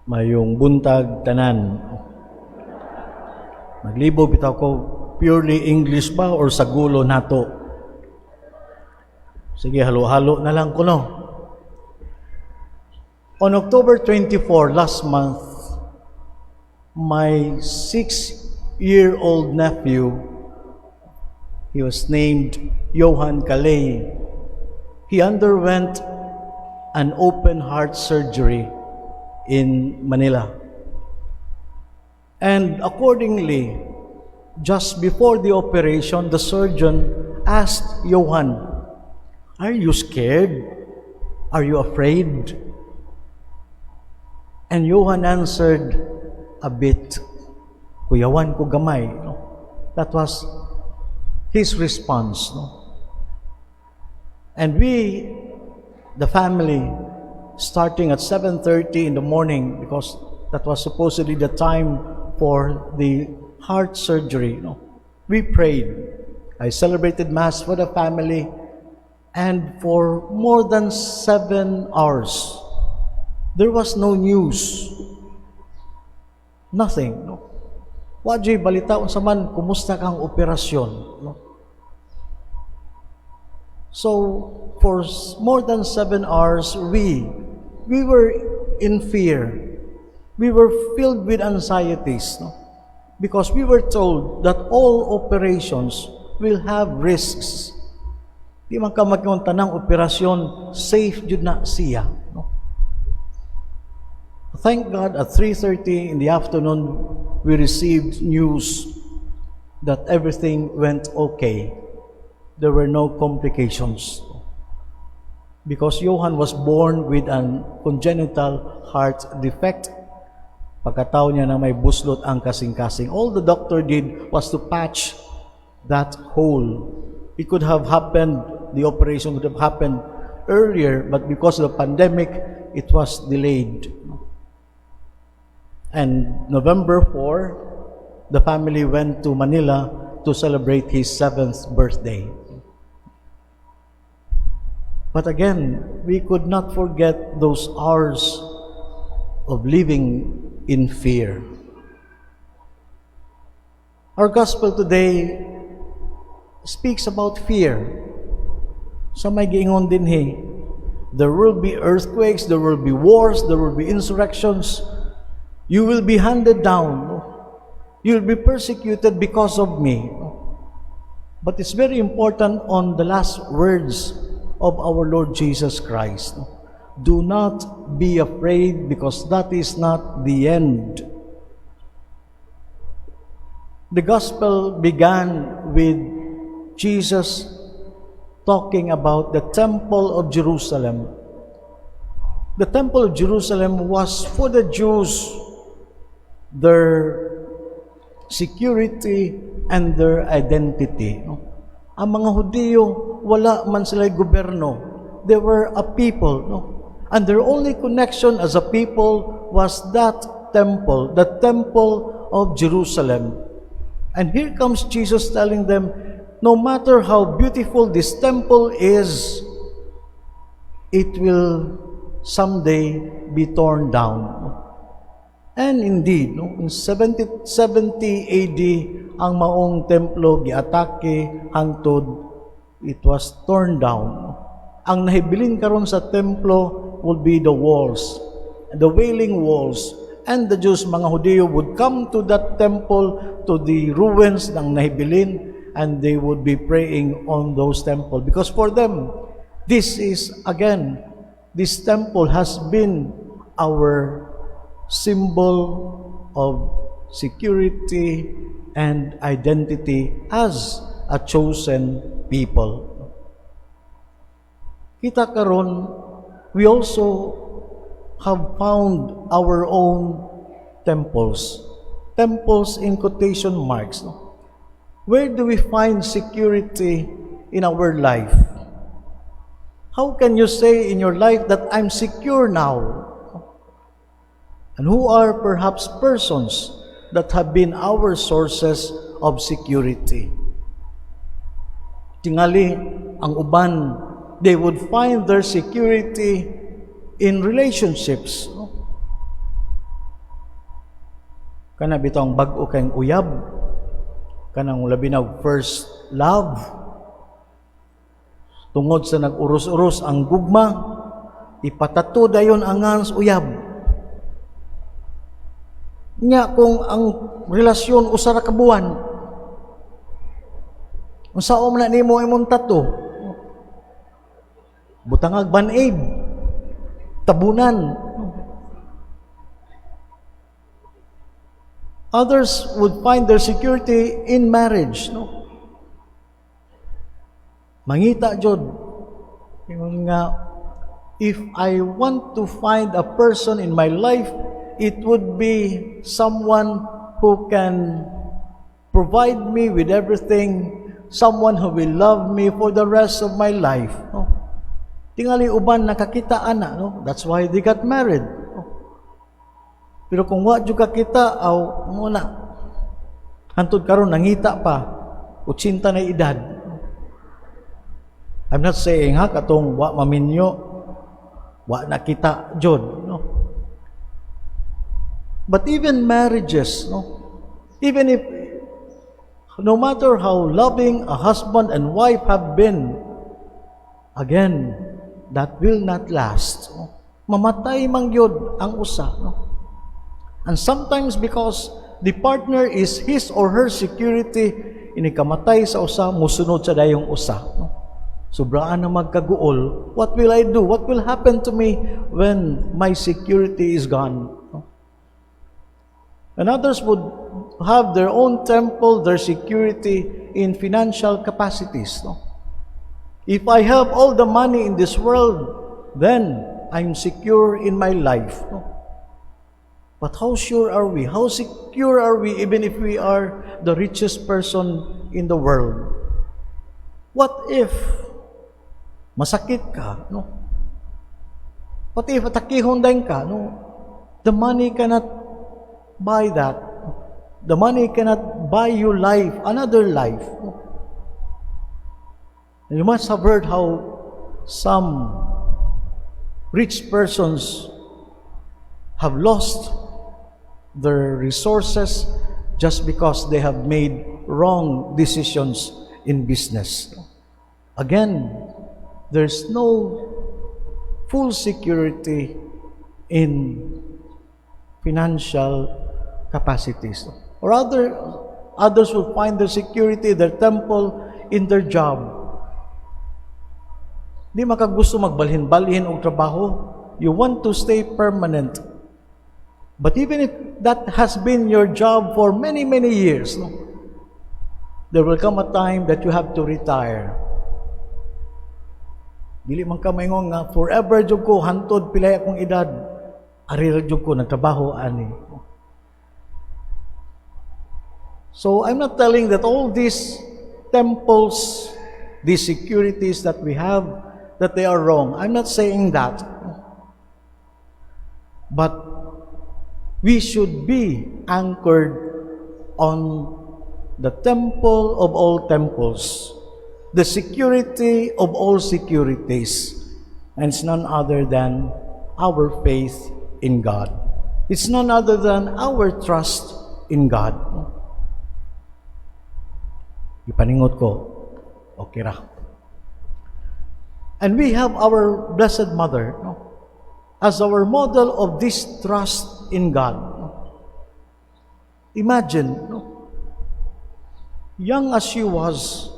mayong buntag tanan. Maglibo bitaw ko, purely English ba or sagulo nato? Sige, halo-halo na lang ko, no? On October 24, last month, my 6-year-old nephew, he was named Johan Calais. He underwent an open heart surgery in Manila. And accordingly, just before the operation, the surgeon asked Johan, "Are you scared? Are you afraid?" And Johan answered, "A bit. Kuyawan ko gamay." No? That was his response. No? And we, the family, starting at 7:30 in the morning, because that was supposedly the time for the heart surgery, we prayed. I celebrated Mass for the family, and for more than 7 hours, there was no news. Nothing. No? Wajay balita unsa man, kumusta kang operasyon. No? So, for more than 7 hours, we were in fear. We were filled with anxieties, no? Because we were told that all operations will have risks. Di man ka magkunta ng operasyon, safe jud na siya. No? Thank God, at 3:30 in the afternoon, we received news that everything went okay. There were no complications. Because Johan was born with an congenital heart defect. Pagkatao niya na may buslot ang kasing-kasing. All the doctor did was to patch that hole. It could have happened, the operation would have happened earlier, but because of the pandemic, it was delayed. And November 4, the family went to Manila to celebrate his 7th birthday. But again, we could not forget those hours of living in fear. Our gospel today speaks about fear. Sa may giingon din there will be earthquakes, there will be wars, there will be insurrections. You will be handed down. You will be persecuted because of me. But it's very important on the last words of our Lord Jesus Christ. Do not be afraid, because that is not the end. The gospel began with Jesus talking about the temple of Jerusalem. The temple of Jerusalem was for the Jews, their security and their identity. Ang mga Hudiyo, wala man sila'y gobyerno. They were a people, and their only connection as a people was that temple, the temple of Jerusalem. And here comes Jesus telling them, no matter how beautiful this temple is, it will someday be torn down. And indeed, in 70 AD, ang maong templo giatake hangtod, it was torn down. Ang nahibilin karon sa templo would be the walls, the wailing walls, and the Jews, mga Hudiyo, would come to that temple, to the ruins ng nahibilin, and they would be praying on those temples. Because for them, this is, again, this temple has been our symbol of security and identity as a chosen people. Kita karon, we also have found our own temples. Temples in quotation marks. Where do we find security in our life? How can you say in your life that I'm secure now? And who are perhaps persons that have been our sources of security? Tingali, ang uban, they would find their security in relationships. kana bitong bag-o kayong uyab, kanang labi na first love, tungod sa nag-uros-uros ang gugma, ipatato dayon ang ngans uyab. Nya kung ang relasyon usara ka buwan, unsaon man nimo imong tato, butangag band-aid, tabunan. Others would find their security in marriage, no? Mangita jud nga, if I want to find a person in my life, it would be someone who can provide me with everything, someone who will love me for the rest of my life, no? Tingali uban nakakita ana, no? That's why they got married. Pero kung wa jud ka kita, aw muna hantud karon nangita pa 80 na edad. I'm not saying ha katong wa maminyo, wa nakita jud, no? But even marriages, no? Even if no matter how loving a husband and wife have been, again, that will not last, no? Mamatay man gyud ang usa, no? And sometimes because the partner is his or her security, inikamatay sa usa, musunod sa dayong usa, no? Sobraan na magkaguol, what will I do? What will happen to me when my security is gone? No? And others would have their own temple, their security in financial capacities, no? If I have all the money in this world, then I'm secure in my life, no? But how sure are we? How secure are we even if we are the richest person in the world? What if masakit ka, no? What if atakihon din ka, no? The money cannot buy that. The money cannot buy you life, another life, no? You must have heard how some rich persons have lost their resources just because they have made wrong decisions in business. Again, there's no full security in financial capacities. Or others will find their security, their temple, in their job. Di makagusto magbalhin-balhin og trabaho. You want to stay permanent. But even if that has been your job for many, many years, no, there will come a time that you have to retire. Dili man ka maingon nga forever jud ko hantod pilay akong edad, ari jud ko nagtrabaho ani. So I'm not telling that all these temples, these securities that we have, that they are wrong. I'm not saying that. But we should be anchored on the temple of all temples, the security of all securities, and it's none other than our faith in God. It's none other than our trust in God. Ipaningot ko, okay ra. And we have our Blessed Mother, no, as our model of this trust in God. Imagine, no, young as she was,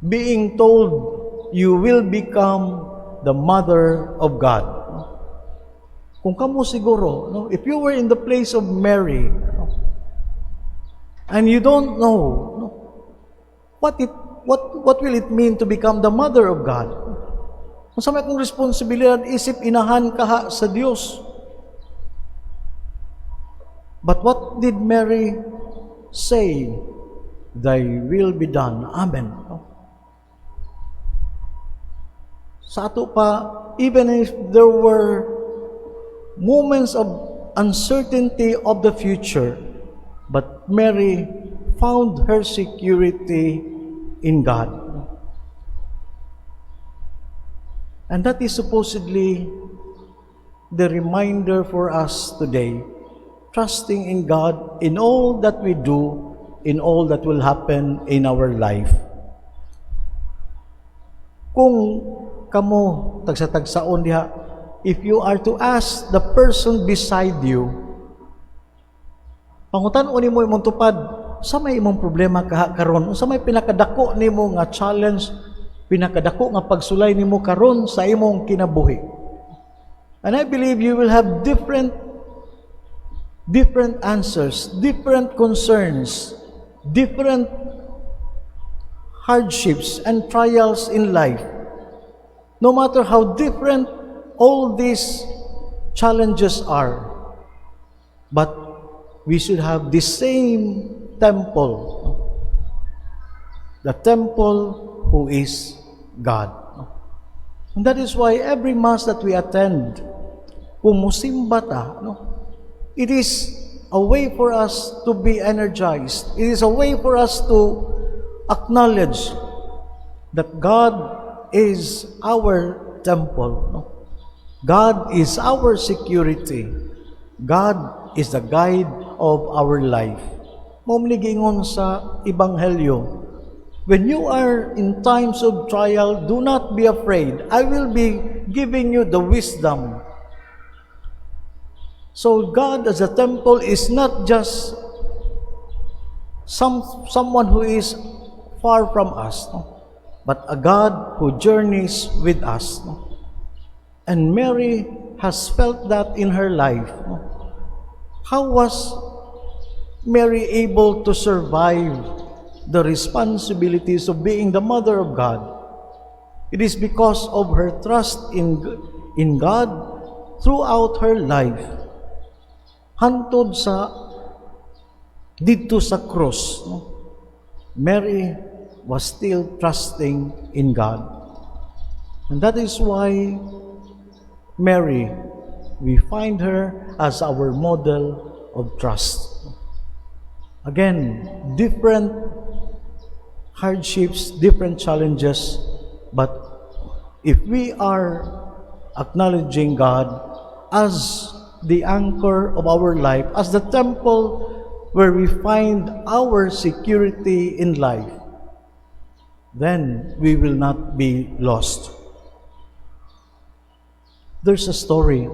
being told, you will become the mother of God. Kung kamo siguro, no, if you were in the place of Mary, no, and you don't know, no, what will it mean to become the mother of God? Masama kong responsibilidad, isip inahan kaha sa Diyos. But what did Mary say? Thy will be done. Amen. Sa ato pa, even if there were moments of uncertainty of the future, but Mary found her security in God. And that is supposedly the reminder for us today trusting in God in all that we do, in all that will happen in our life. Kung kamo tagsa-tagsaon diha, if you are to ask the person beside you, pangutan-o nimo imong tupad, sa may imong problema karon, sa may pinakadako nimo nga challenge, pinakadako nga pagsulay nimo karon sa imong kinabuhi. And I believe you will have different answers, different concerns, different hardships and trials in life. No matter how different all these challenges are, but we should have the same temple, the temple who is God. And that is why every Mass that we attend, kung musimba ta, it is a way for us to be energized. It is a way for us to acknowledge that God is our temple. God is our security. God is the guide of our life. Mumligingon sa Ebanghelyo, when you are in times of trial, do not be afraid. I will be giving you the wisdom. So God as a temple is not just someone who is far from us, but a God who journeys with us. And Mary has felt that in her life. How was Mary able to survive the responsibilities of being the mother of God? It is because of her trust in God throughout her life. Hantod sa dito sa cross, Mary was still trusting in God. And that is why Mary, we find her as our model of trust. Again, different hardships, different challenges, but if we are acknowledging God as the anchor of our life, as the temple where we find our security in life, then we will not be lost. There's a story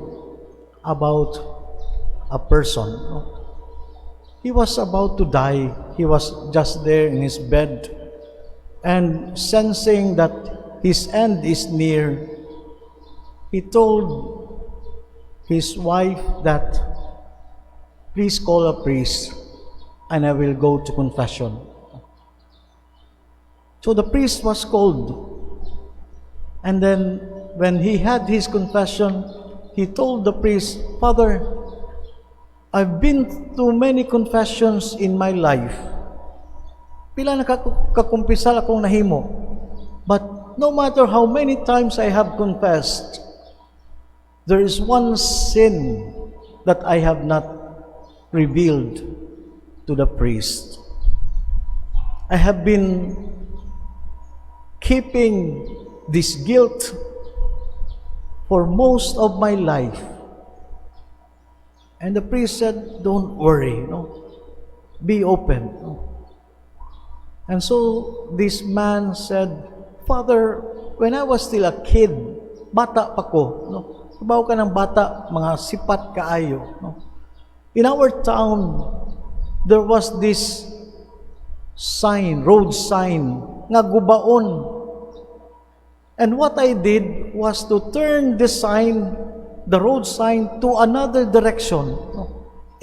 about a person. He was about to die. He was just there in his bed, and sensing that his end is near, he told his wife that, please call a priest and I will go to confession. So the priest was called, and then when he had his confession, he told the priest, Father, I've been to many confessions in my life. Pila na kakumpisal akong nahimo. But no matter how many times I have confessed, there is one sin that I have not revealed to the priest. I have been keeping this guilt for most of my life. And the priest said, don't worry, be open. And so this man said, Father, when I was still a kid, bata pa ko, Sabaw ka ng bata, mga sipat kaayo. In our town, there was this sign, road sign, nga gubaon. And what I did was to turn the sign, the road sign, to another direction.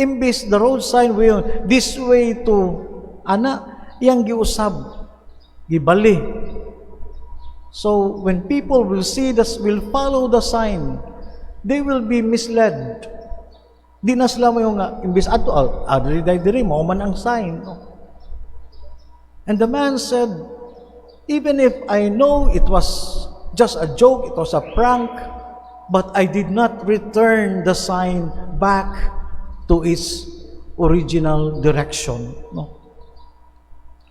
Imbis the road sign will this way to yang giusab, gibali. So when people will see this, will follow the sign, they will be misled. Di na sila mo yung imbis ato diri mo man ang sign. And the man said, even if I know it was just a joke, it was a prank, but I did not return the sign back to its original direction.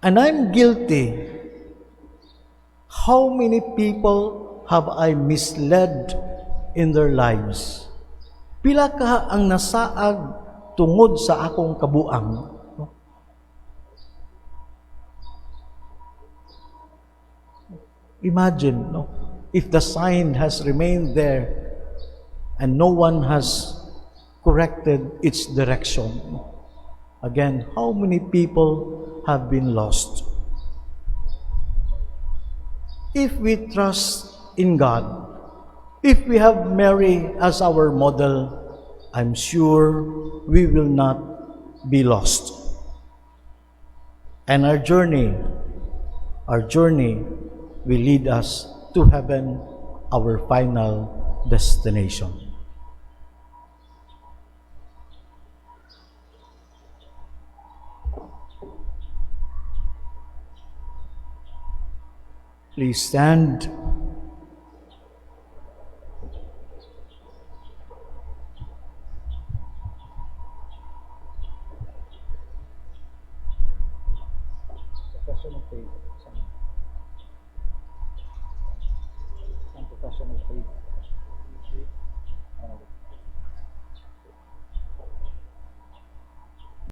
And I'm guilty. How many people have I misled in their lives? Pila ka ang nasaag tungod sa akong kabuang. No? Imagine, no, if the sign has remained there and no one has corrected its direction. Again, how many people have been lost? If we trust in God, if we have Mary as our model, I'm sure we will not be lost. And our journey will lead us to heaven, our final destination. Please stand. Profession of faith. Profession of faith.